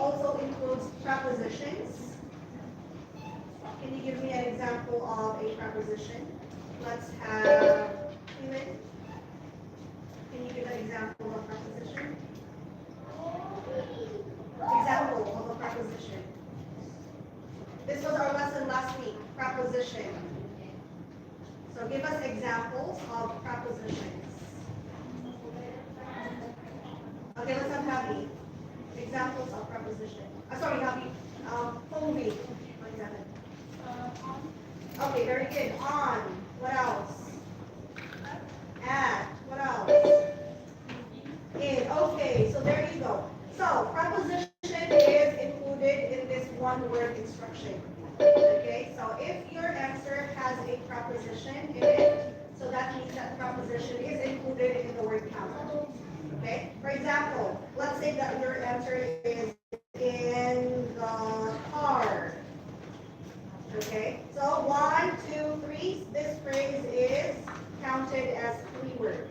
also includes prepositions. Can you give me an example of a preposition? Let's have Human. Can you give an example of a preposition? Example of a preposition. This was our lesson last week, preposition. So give us examples of prepositions. Okay, let's have Happy. Examples of preposition. Sorry, Happy. Only. Okay, very good. On. What else? At. What else? In. Okay, so there you go. So preposition is included in this one word instruction. Okay, so if your answer has a preposition in it, so that means that preposition is included in the word count. Okay, for example, let's say that your answer is in the car. Okay, so 1, 2, 3, this phrase is counted as 3 words.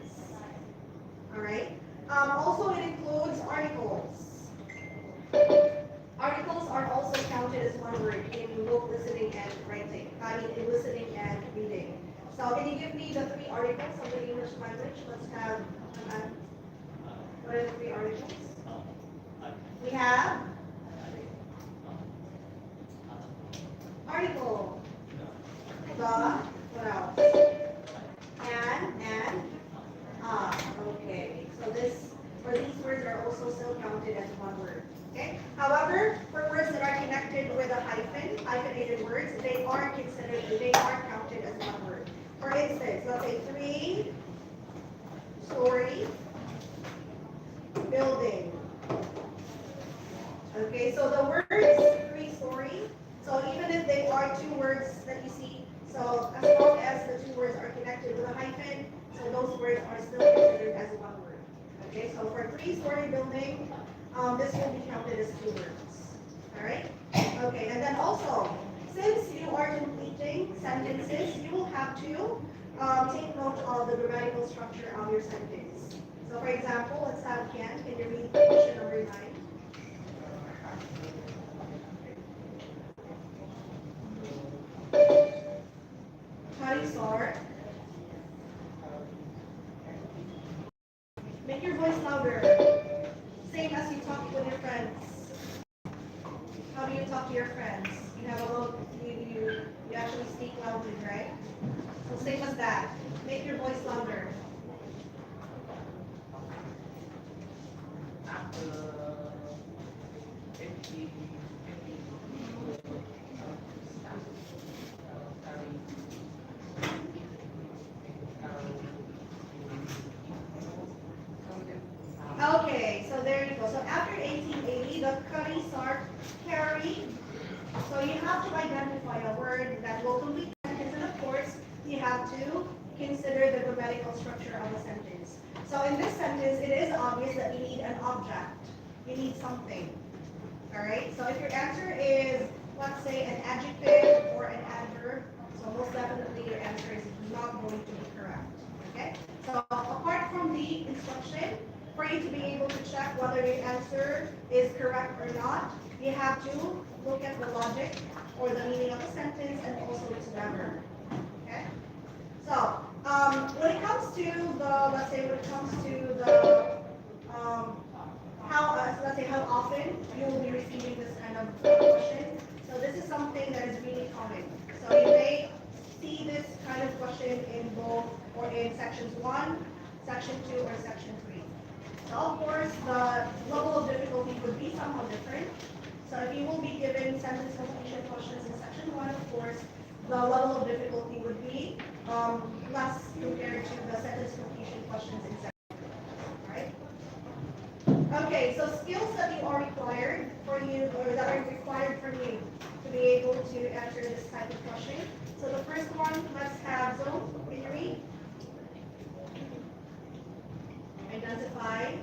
All right. Also, it includes articles. Articles are also counted as 1 word in both listening and writing. In listening and reading. So, can you give me the 3 articles of the English language? Let's have. What are the 3 articles? We have article. The. What else? And. Okay. So these words are also still counted as 1 word. Okay. However, for words that are connected with a hyphenated words, they are counted as 1 word. For instance, let's say 3-story building. Okay, so the words 3-story. So even if they are 2 words that you see, so as long as the 2 words are connected with a hyphen, so those words are still considered as 1 word. Okay, so for 3-story building, this will be counted as 2 words. All right. Okay, and then also, since you are completing sentences, you will have to take note of the grammatical structure of your sentence. So, for example, let's have Ken. Can you read question number 9? How do you start? Make your voice louder. Same as you talk with your friends. How do you talk to your friends? You have a little, you actually speak loudly, right? So same as that. Make your voice louder. Okay, so there you go. So after 1880, the Cuddies are carried. So you have to identify a word that will complete the sentence, and of course, you have to consider the grammatical structure of the sentence. So in this sentence, it is obvious that you need an object. You need something. All right. So if your answer is, let's say, an adjective or an adverb, so most definitely your answer is not going to be correct. Okay. So apart from the instruction, for you to be able to check whether your answer is correct or not, you have to look at the logic or the meaning of the sentence and also its grammar. Okay? So, when it comes to the, let's say, let's say how often you will be receiving this kind of question. So this is something that is really common. So you may see this kind of question in both or in sections 1, section 2, or section 3. So of course, the level of difficulty would be somehow different. So if you will be given sentence completion questions in section 1, of course, the level of difficulty would be less compared to the sentence completion questions in section 2. Right? Okay, so skills that you are required for you, or that are required from you to be able to answer this type of question. So the first one, let's have Zoe. Can you read? Identify.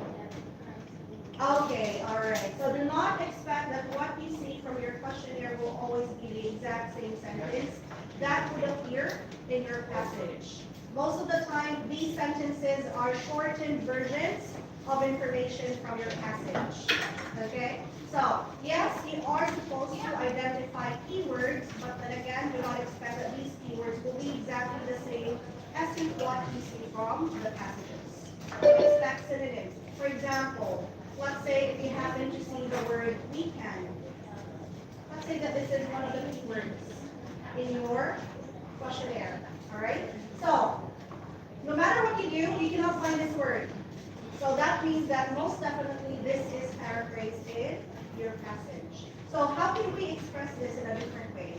Okay, all right. So do not expect that what you see from your questionnaire will always be the exact same sentence that would appear in your passage. Most of the time, these sentences are shortened versions of information from your passage. Okay? So So, yes, you are supposed to identify keywords, but then again, do not expect that these keywords will be exactly the same as to what you see from the passages. So expect synonyms. For example, let's say if you happen to see the word weekend. Let's say that this is one of the keywords in your questionnaire. All right? So, no matter what you do, you cannot find this word. So that means that most definitely this is paraphrased in your passage. So how can we express this in a different way?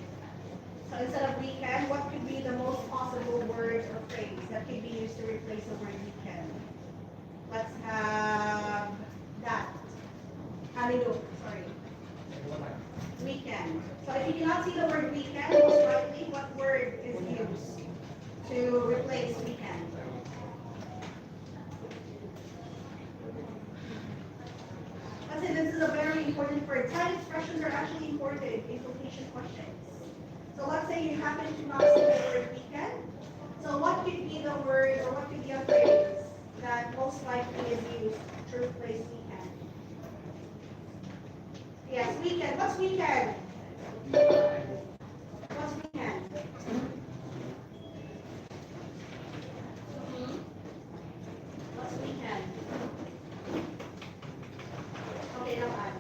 So instead of weekend, what could be the most possible word or phrase that could be used to replace the word weekend? Let's have that. Sorry. Weekend. So if you cannot see the word weekend, most likely what word is used to replace weekend? Let's say this is a very important word. Time expressions are actually important in completion questions. So let's say you happen to not see the word weekend. So what could be the word or what could be a phrase that most likely is used to replace weekend? Yes, weekend. What's weekend? What's weekend? What's weekend? Okay, now add.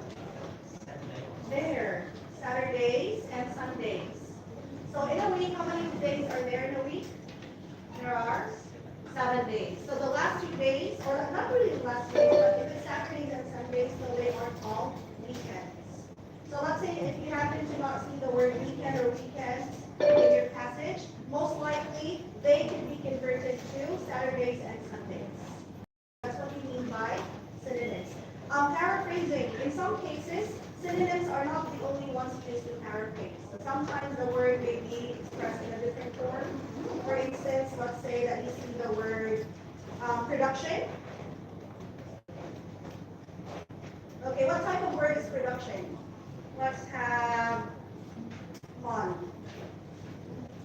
There. Saturdays and Sundays. So in a week, how many days are there in a week? There are 7 days. So the last 2 days, or not really the last 2 days, but if it's Saturdays and Sundays, so they are called weekends. So let's say if you happen to not see the word weekend or weekends in your passage, most likely they can be converted to Saturdays and Sundays. That's what we mean by synonyms. Paraphrasing. In some cases, synonyms are not the only ones used to paraphrase. So sometimes the word may be expressed in a different form. For instance, let's say that you see the word production. Okay, what type of word is production? Let's have one.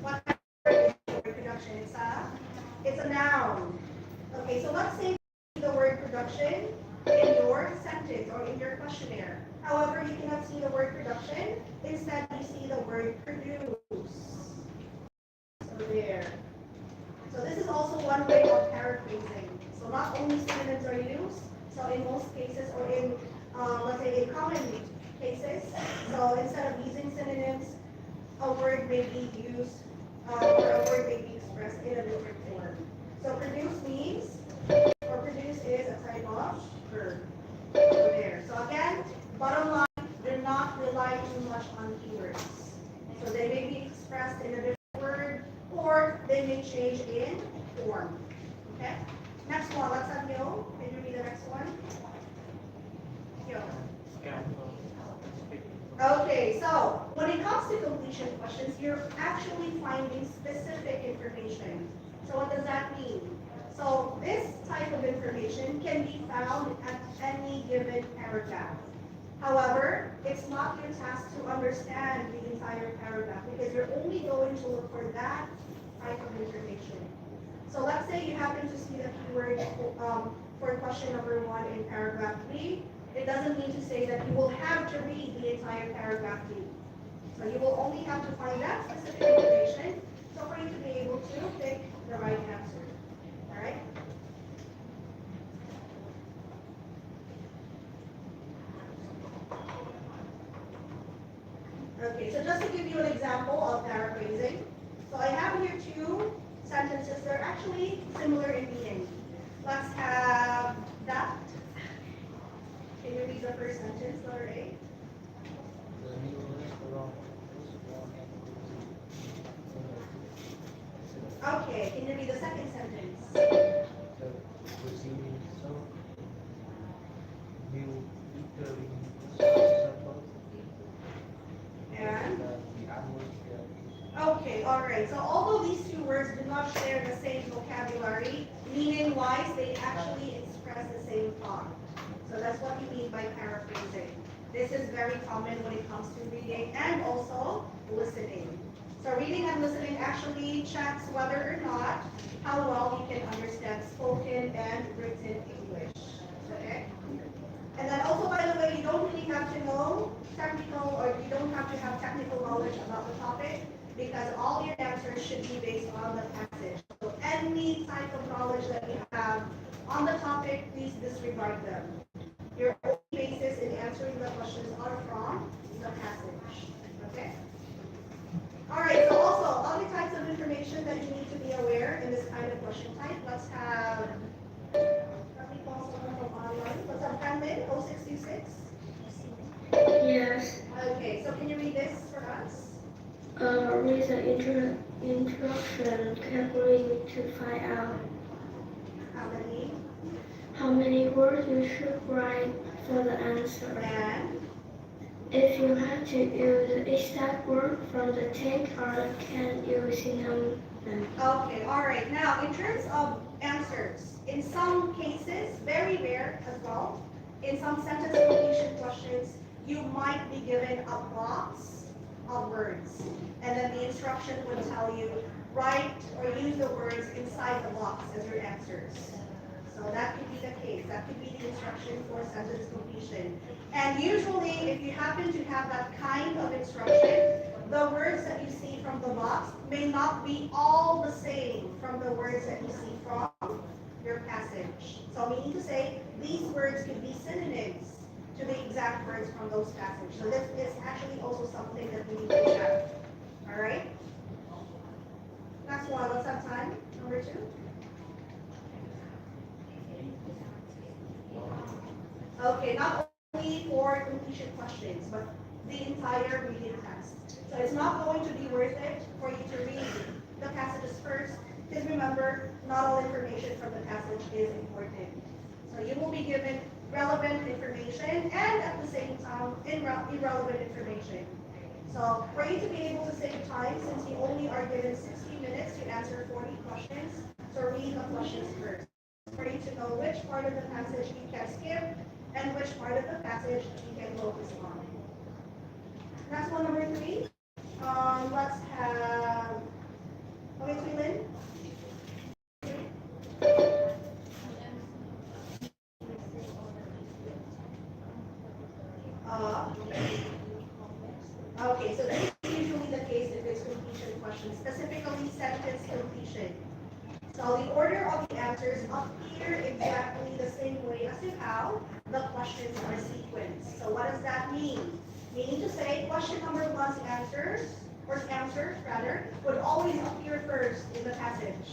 What type of word is production? It's a noun. Okay, so let's say the word production in your sentence or in your questionnaire. However, you cannot see the word production. Instead, you see the word produce. So there. So this is also one way of paraphrasing. So not only synonyms are used, so in most cases, or in, let's say, in common cases, so instead of using synonyms, a word may be used, or a word may be expressed in a different form. So produce means, or produce is a type of verb. So there. So again, bottom line, do not rely too much on keywords. So they may be expressed in a different word, or they may change in form. Okay? Next one, let's have Yo. Can you read the next one? Yo. Okay, so when it comes to completion questions, you're actually finding specific information. So what does that mean? So this type of information can be found at any given paragraph. However, it's not your task to understand the entire paragraph because you're only going to look for that type of information. So let's say you happen to see the keyword for question number 1 in paragraph 3. It doesn't mean to say that you will have to read the entire paragraph 3. So you will only have to find that specific information so for you to be able to pick the right answer. All right? Okay, so just to give you an example of paraphrasing. So I have here 2 sentences. They're actually similar in meaning. Let's have that. Can you read the first sentence, letter A? Okay, can you read the second sentence? And? Okay, alright. So although these 2 words do not share the same vocabulary, meaning-wise, they actually express the same thought. So that's what you mean by paraphrasing. This is very common when it comes to reading and also listening. So reading and listening actually checks whether or not how well you can understand spoken and written English. Okay? And then also, by the way, you don't really have have to know technical, or you don't have to have technical knowledge about the topic, because all your answers should be based on the passage. So any type of knowledge that you have on the topic, please disregard them. Your only basis in answering the questions are from the passage. Okay? Alright, so also other types of information that you need to be aware in this kind of question type. Let's have, let me call someone from online. Let's have Hanlin, 0626. Yes. Okay, so can you read this for us? Read the instruction carefully to find out how many words you should write for the answer. And If you have to use the exact word from the text or can use synonym. okay, alright. Now, in terms of answers, in some cases, very rare as well, in some sentence completion questions, you might be given a box of words. And then the instruction would tell you, write or use the words inside the box as your answers. So that could be the case. That could be the instruction for sentence completion. And usually, if you happen to have that kind of instruction, the words that you see from the box may not be all the same from the words that you see from your passage. So meaning to say, these words could be synonyms to the exact words from those passages. So this is actually also something that we need to check. All right? Next one, let's have time. Number 2. Okay, not only for completion questions, but the entire reading text. So it's not going to be worth it for you to read the passages first, because remember, not all information from the passage is important. So you will be given relevant information and at the same time irrelevant information. So for you to be able to save time, since you only are given 60 minutes to answer 40 questions, so read the questions first. For you to know which part of the passage you can skip and which part of the passage you can focus on. Next one, number 3. Let's have, okay, Lynn. Okay, so this is usually the case if it's completion questions, specifically sentence completion. So the order of the answers appear exactly the same way as to how the questions are sequenced. So what does that mean? Meaning to say, question number 1's answers would always appear first in the passage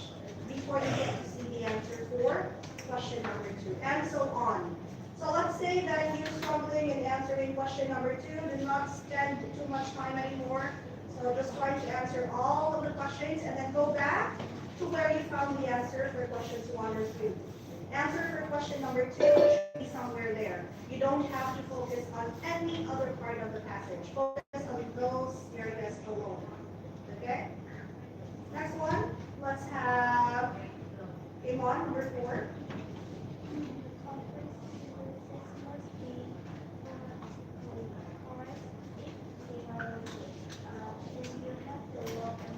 before you get to see the answer for question number 2, and so on. So let's say that you're struggling in answering question number 2, do not spend too much time anymore. So just try to answer all of the questions and then go back to where you found the answer for questions 1 or 2. Answer for question number 2 should be somewhere there. You don't have to focus on any other part of the passage. Focus on those areas alone. Okay? Next one, let's have Iman, number 4.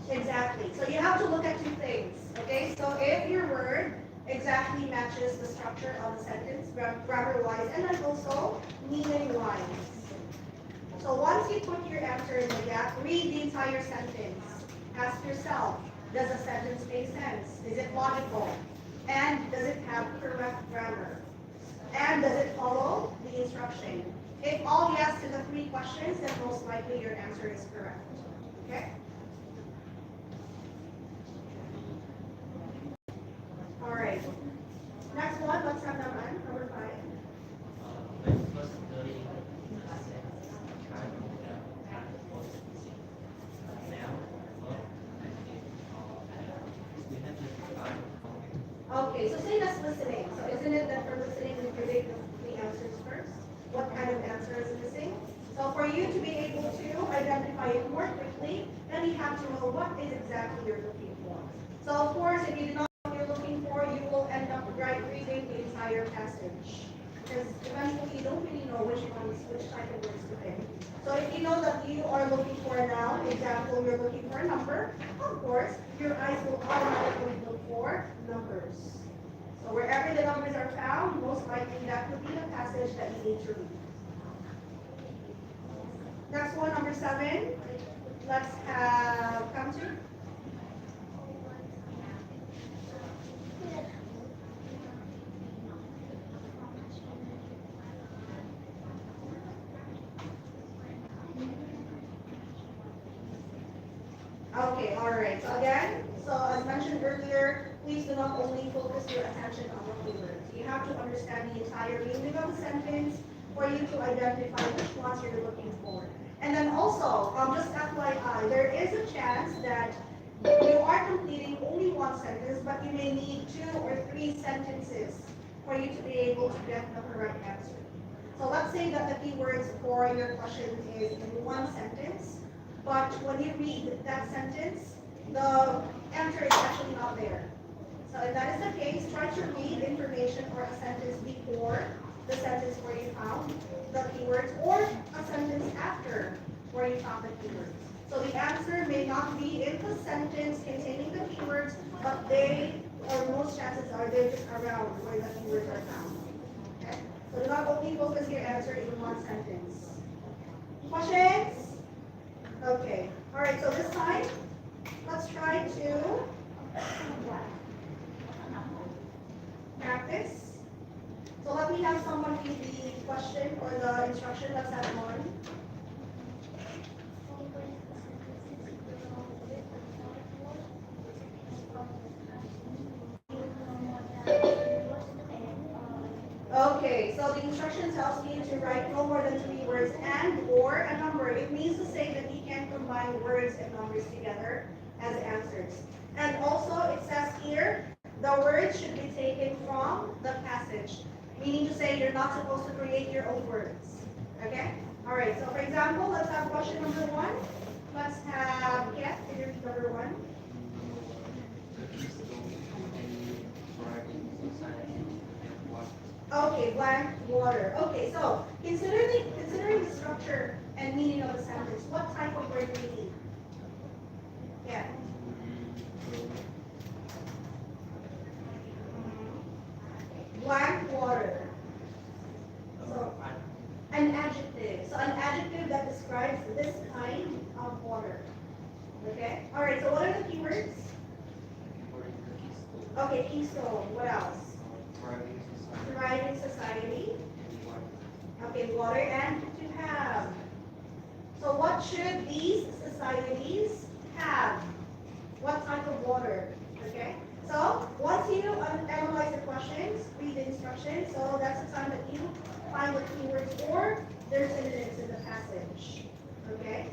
Exactly. So you have to look at 2 things. Okay? So if your word exactly matches the structure of the sentence, grammar-wise, and then also meaning-wise. So once you put your answer in the gap, read the entire sentence. Ask yourself, does the sentence make sense? Is it logical? And does it have correct grammar? And does it follow the instruction? If all yes to the 3 questions, then most likely your answer is correct. Okay? All right. Next one, let's have number 5. Okay, so say that's listening. So isn't it that for listening we predict the answers first? What kind of answer is missing? So for you to be able to identify it more quickly, then you have to know what is exactly you're looking for. So of course, if you do not know what you're looking for, you will end up reading the entire passage. Because eventually you don't really know which type of words to pick. So if you know that you are looking for a noun, example, you're looking for a number, of course, your eyes will automatically look for numbers. So wherever the numbers are found, most likely that could be the passage that you need to read. Next one, number 7. Let's have counter. Okay, all right. So again, as mentioned earlier, please do not only focus your attention on the keywords. You have to understand the entire meaning of the sentence for you to identify which ones you're looking for. And then also, just FYI, there is a chance that you are completing only one sentence, but you may need 2 or 3 sentences for you to be able to get the correct answer. So let's say that the keywords for your question is in one sentence, but when you read that sentence, the answer is actually not there. So if that is the case, try to read information or a sentence before the sentence where you found the keywords, or a sentence after where you found the keywords. So the answer may not be in the sentence containing the keywords, but they, or most chances are, they're just around where the keywords are found. Okay? So do not only focus your answer in one sentence. Questions? Okay. All right, so this time, let's try to practice. So let me have someone read the question or the instruction. Let's have one. Okay, so the instruction tells me to write no more than 3 words and or a number. It means to say that you can combine words and numbers together as answers. And also it says here, the words should be taken from the passage. Meaning to say you're not supposed to create your own words. Okay? All right, so for example, let's have question number 1. Let's have, yes, can you read number 1? Okay, blank water. Okay, so considering the structure and meaning of the sentence, what type of word do you need? Yeah. Blank water. So an adjective. So an adjective that describes this kind of water. Okay? Alright, so what are the keywords? Okay, keystone. What else? Thriving society. Okay, water and to have. So what should these societies have? What type of water? Okay? So once you analyze the questions, read the instructions, so that's the time that you find the keywords or their synonyms in the passage. Okay?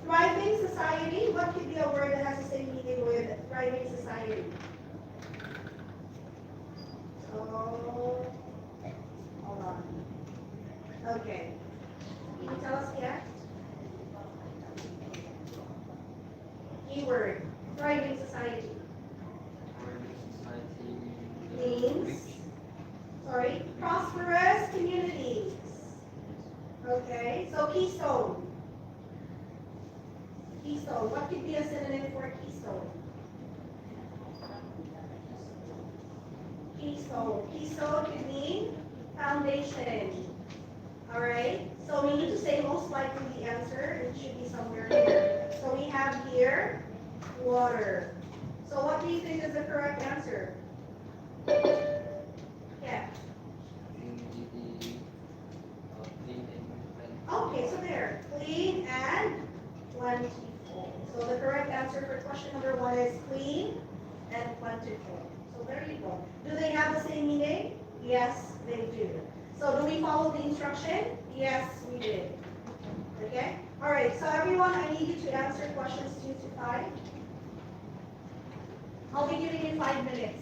Thriving society, what could be a word that has the same meaning with thriving society? So, hold on. Okay. Can you tell us yet? Keyword, thriving society. Means, prosperous communities. Okay, so keystone. Keystone, what could be a synonym for keystone? Keystone. Keystone could mean foundation. Alright, so we need to say most likely the answer. It should be somewhere here. So we have here, water. So what do you think is the correct answer? Yeah. Okay, so there. Clean and plentiful. So the correct answer for question number 1 is clean and plentiful. So there you go. Do they have the same meaning? Yes, they do. So do we follow the instruction? Yes, we did. Okay? Alright, so everyone, I need you to answer questions 2 to 5. I'll be giving you 5 minutes.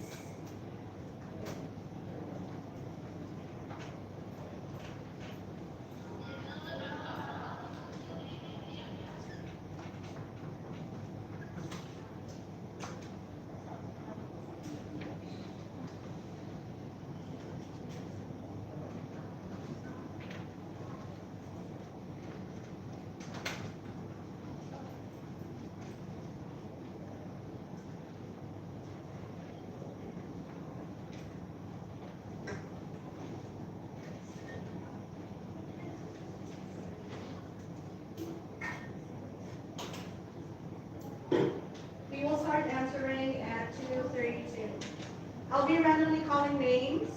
start answering at 2:32. I'll be randomly calling names.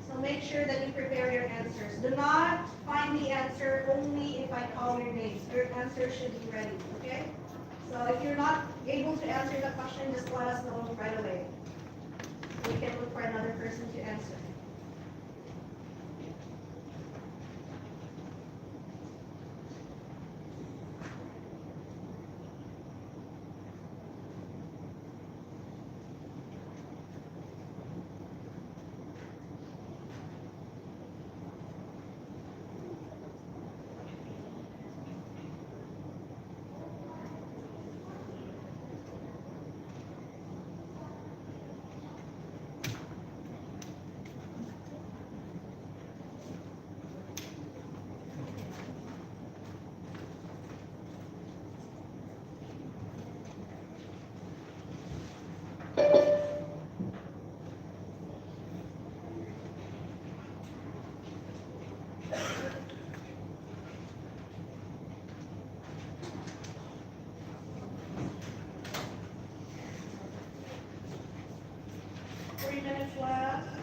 So make sure that you prepare your answers. Do not find the answer only if I call your names. Your answer should be ready, okay? So if you're not able to answer the question, just let us know right away. We can look for another person to answer. Left.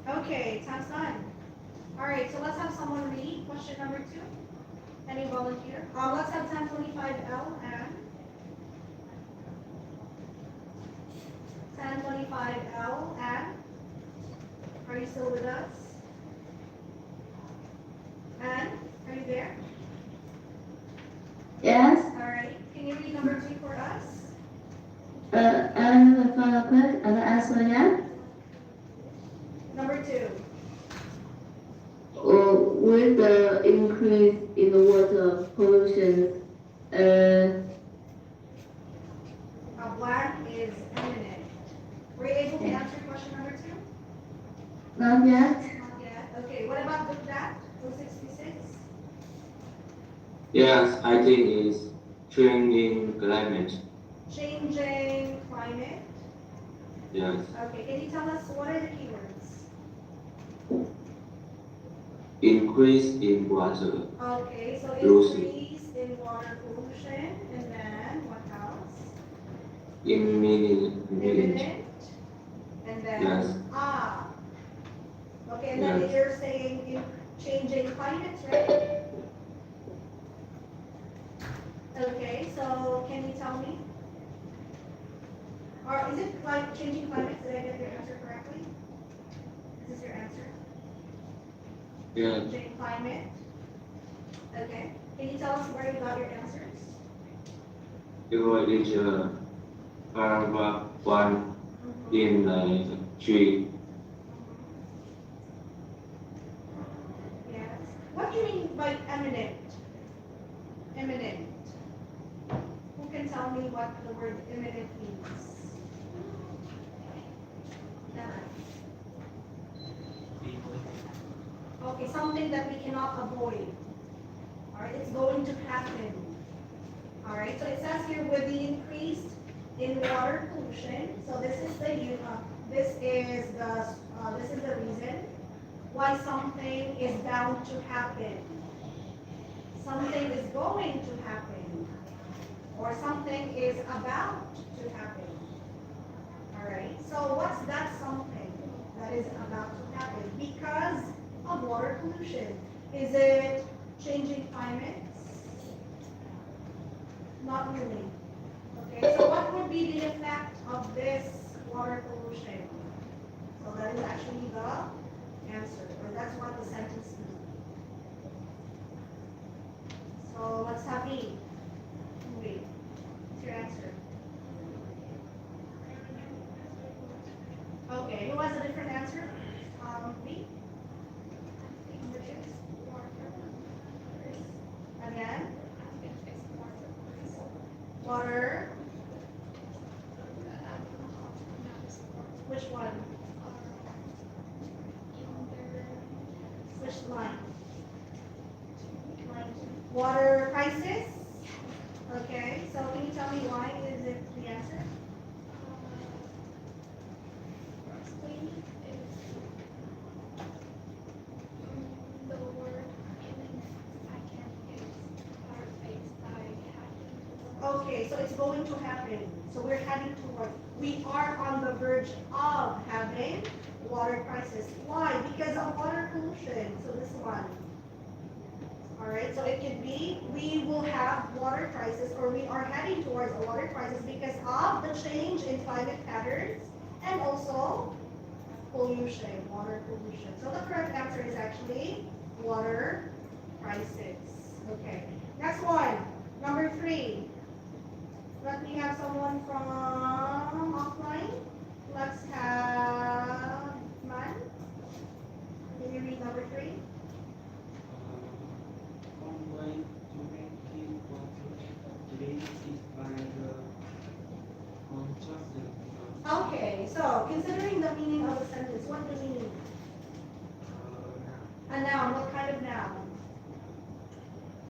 Okay, time's done. All right, so let's have someone read question number 2. Any volunteer? Let's have 1025L and 1025L and are you still with us? And are you there? Yes. All right. Can you read number 2 for us? I have a follow-up question. I'll ask one now. Number 2. With the increase in the water pollution, A blank is imminent. Were you able to answer question number 2? Not yet. Not yet. Okay, what about with that? 266? Yes, I think it's changing climate. Changing climate. Yes. Okay, can you tell us what are the keywords? Increase in water. Okay, so Pollution. increase in water pollution, and then what else? Imminent. Imminent, and then Yes. Okay, and then Yes. you're saying in changing climate, right? Okay, so can you tell me? Or is it like changing climate? Did I get your answer correctly? Is this your answer? Yes. Changing climate. Okay. Can you tell us where you got your answers? It was paragraph 1 in the 3. Yes. What do you mean by eminent? Eminent. Who can tell me what the word eminent means? Okay, something that we cannot avoid. Alright, it's going to happen. Alright, so it says here with the increase in water pollution. So this is the reason why something is bound to happen. Something is going to happen. Or something is about to happen. Alright, so what's that something that is about to happen? Because of water pollution. Is it changing climates? Not really. Okay, so what would be the effect of this water pollution? So that is actually the answer, or that's what the sentence means. So let's have B. Wait, what's your answer? Okay, who has a different answer? B? Again? Water. Which one? Which line? Water crisis? Okay, so can you tell me why is it the answer? Okay, so it's going to happen. So we're heading towards, we are on the verge of having water crisis. Why? Because of water pollution. So this one. Alright, so it could be we will have water crisis, or we are heading towards a water crisis because of the change in climate patterns and also pollution, water pollution. So the correct answer is actually water crisis. Okay, next one, number 3. Let me have someone from offline. Let's have Man. Can you read number 3? One way to make it water is by the contraction. Okay, so considering the meaning of the sentence, what does it mean? A noun, what